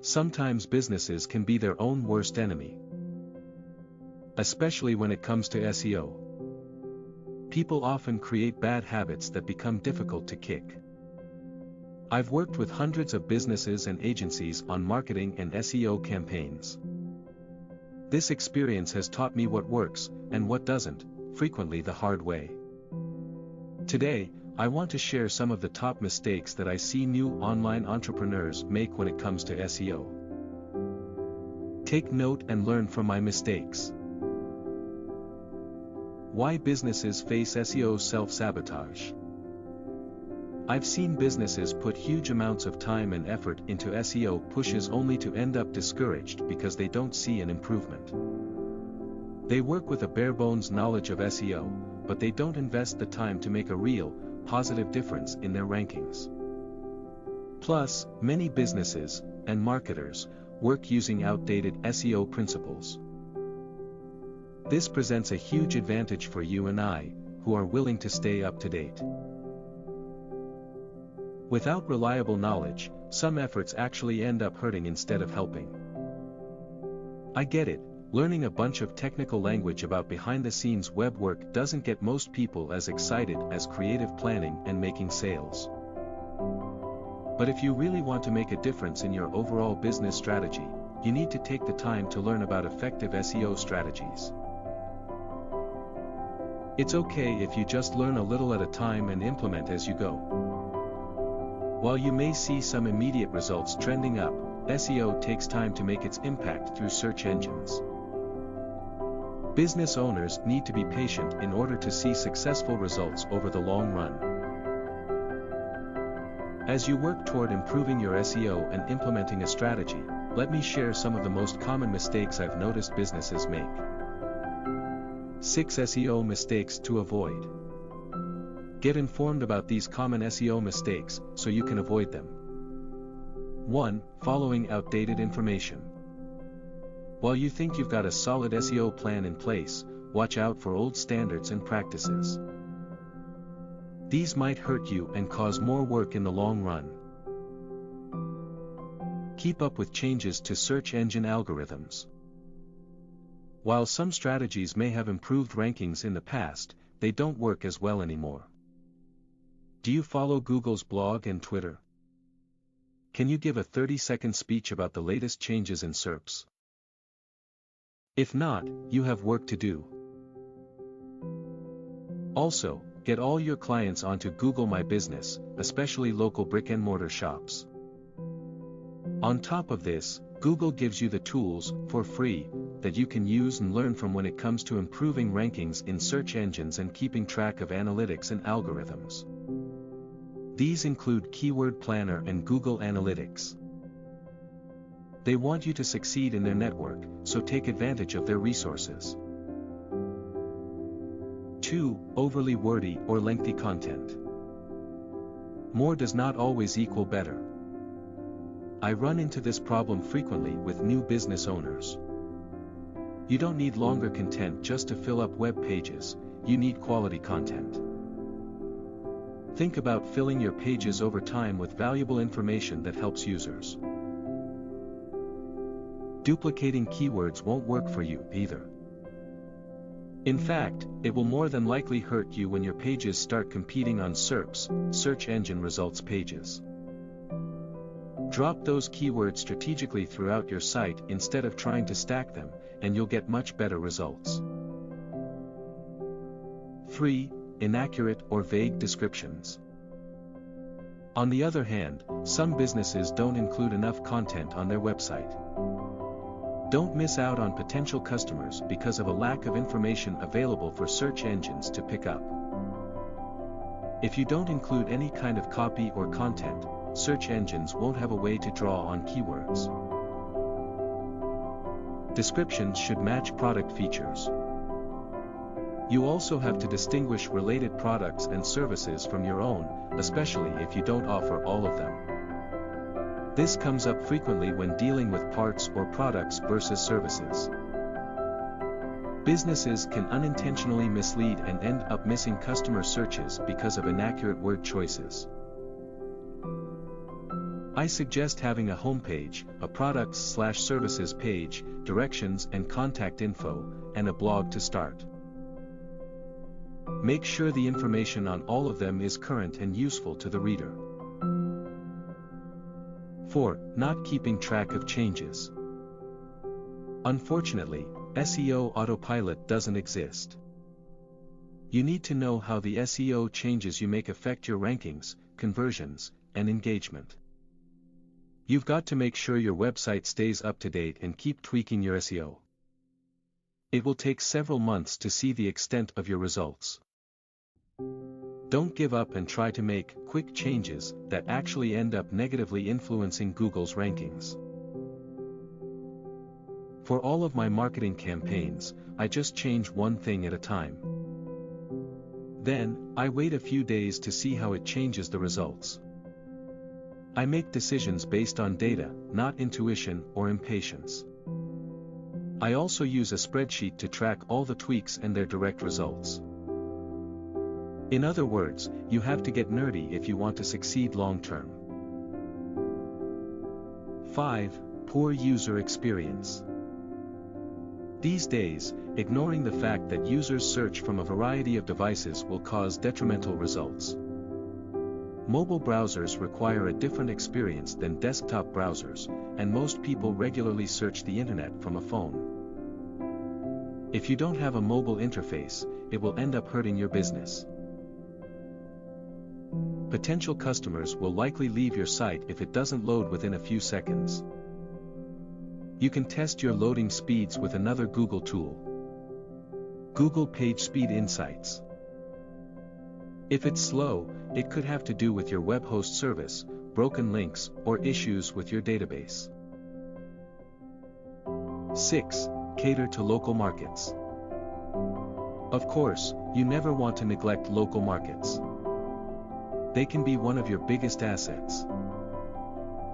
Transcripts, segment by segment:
Sometimes businesses can be their own worst enemy. Especially when it comes to SEO. People often create bad habits that become difficult to kick. I've worked with hundreds of businesses and agencies on marketing and SEO campaigns. This experience has taught me what works, and what doesn't, frequently the hard way. Today, I want to share some of the top mistakes that I see new online entrepreneurs make when it comes to SEO. Take note and learn from my mistakes. Why businesses face SEO self-sabotage. I've seen businesses put huge amounts of time and effort into SEO pushes only to end up discouraged because they don't see an improvement. They work with a bare-bones knowledge of SEO, but they don't invest the time to make a real, positive difference in their rankings. Plus, many businesses, and marketers, work using outdated SEO principles. This presents a huge advantage for you and I, who are willing to stay up to date. Without reliable knowledge, some efforts actually end up hurting instead of helping. I get it, learning a bunch of technical language about behind-the-scenes web work doesn't get most people as excited as creative planning and making sales. But if you really want to make a difference in your overall business strategy, you need to take the time to learn about effective SEO strategies. It's okay if you just learn a little at a time and implement as you go. While you may see some immediate results trending up, SEO takes time to make its impact through search engines. Business owners need to be patient in order to see successful results over the long run. As you work toward improving your SEO and implementing a strategy, let me share some of the most common mistakes I've noticed businesses make. 6 SEO mistakes to avoid. Get informed about these common SEO mistakes, so you can avoid them. 1. Following outdated information. While you think you've got a solid SEO plan in place, watch out for old standards and practices. These might hurt you and cause more work in the long run. Keep up with changes to search engine algorithms. While some strategies may have improved rankings in the past, they don't work as well anymore. Do you follow Google's blog and Twitter? Can you give a 30-second speech about the latest changes in SERPs? If not, you have work to do. Also, get all your clients onto Google My Business, especially local brick-and-mortar shops. On top of this, Google gives you the tools, for free, that you can use and learn from when it comes to improving rankings in search engines and keeping track of analytics and algorithms. These include Keyword Planner and Google Analytics. They want you to succeed in their network, so take advantage of their resources. 2. Overly wordy or lengthy content. More does not always equal better. I run into this problem frequently with new business owners. You don't need longer content just to fill up web pages, you need quality content. Think about filling your pages over time with valuable information that helps users. Duplicating keywords won't work for you either. In fact, it will more than likely hurt you when your pages start competing on SERPs, search engine results pages. Drop those keywords strategically throughout your site instead of trying to stack them, and you'll get much better results. 3. Inaccurate or vague descriptions. On the other hand, some businesses don't include enough content on their website. Don't miss out on potential customers because of a lack of information available for search engines to pick up. If you don't include any kind of copy or content, search engines won't have a way to draw on keywords. Descriptions should match product features. You also have to distinguish related products and services from your own, especially if you don't offer all of them. This comes up frequently when dealing with parts or products versus services. Businesses can unintentionally mislead and end up missing customer searches because of inaccurate word choices. I suggest having a homepage, a products/services page, directions and contact info, and a blog to start. Make sure the information on all of them is current and useful to the reader. 4. Not keeping track of changes. Unfortunately, SEO autopilot doesn't exist. You need to know how the SEO changes you make affect your rankings, conversions, and engagement. You've got to make sure your website stays up to date and keep tweaking your SEO. It will take several months to see the extent of your results. Don't give up and try to make quick changes that actually end up negatively influencing Google's rankings. For all of my marketing campaigns, I just change one thing at a time. Then, I wait a few days to see how it changes the results. I make decisions based on data, not intuition or impatience. I also use a spreadsheet to track all the tweaks and their direct results. In other words, you have to get nerdy if you want to succeed long-term. 5. Poor user experience. These days, ignoring the fact that users search from a variety of devices will cause detrimental results. Mobile browsers require a different experience than desktop browsers, and most people regularly search the internet from a phone. If you don't have a mobile interface, it will end up hurting your business. Potential customers will likely leave your site if it doesn't load within a few seconds. You can test your loading speeds with another Google tool, Google PageSpeed Insights. If it's slow, it could have to do with your web host service, broken links, or issues with your database. 6. Cater to local markets. Of course, you never want to neglect local markets. They can be one of your biggest assets.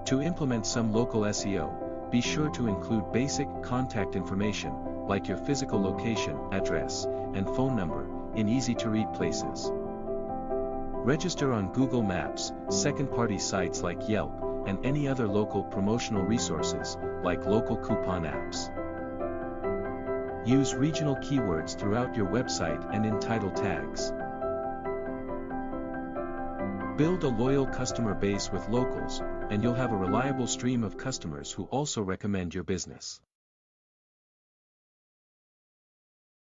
To implement some local SEO, be sure to include basic contact information, like your physical location, address, and phone number, in easy-to-read places. Register on Google Maps, second-party sites like Yelp, and any other local promotional resources, like local coupon apps. Use regional keywords throughout your website and in title tags. Build a loyal customer base with locals, and you'll have a reliable stream of customers who also recommend your business.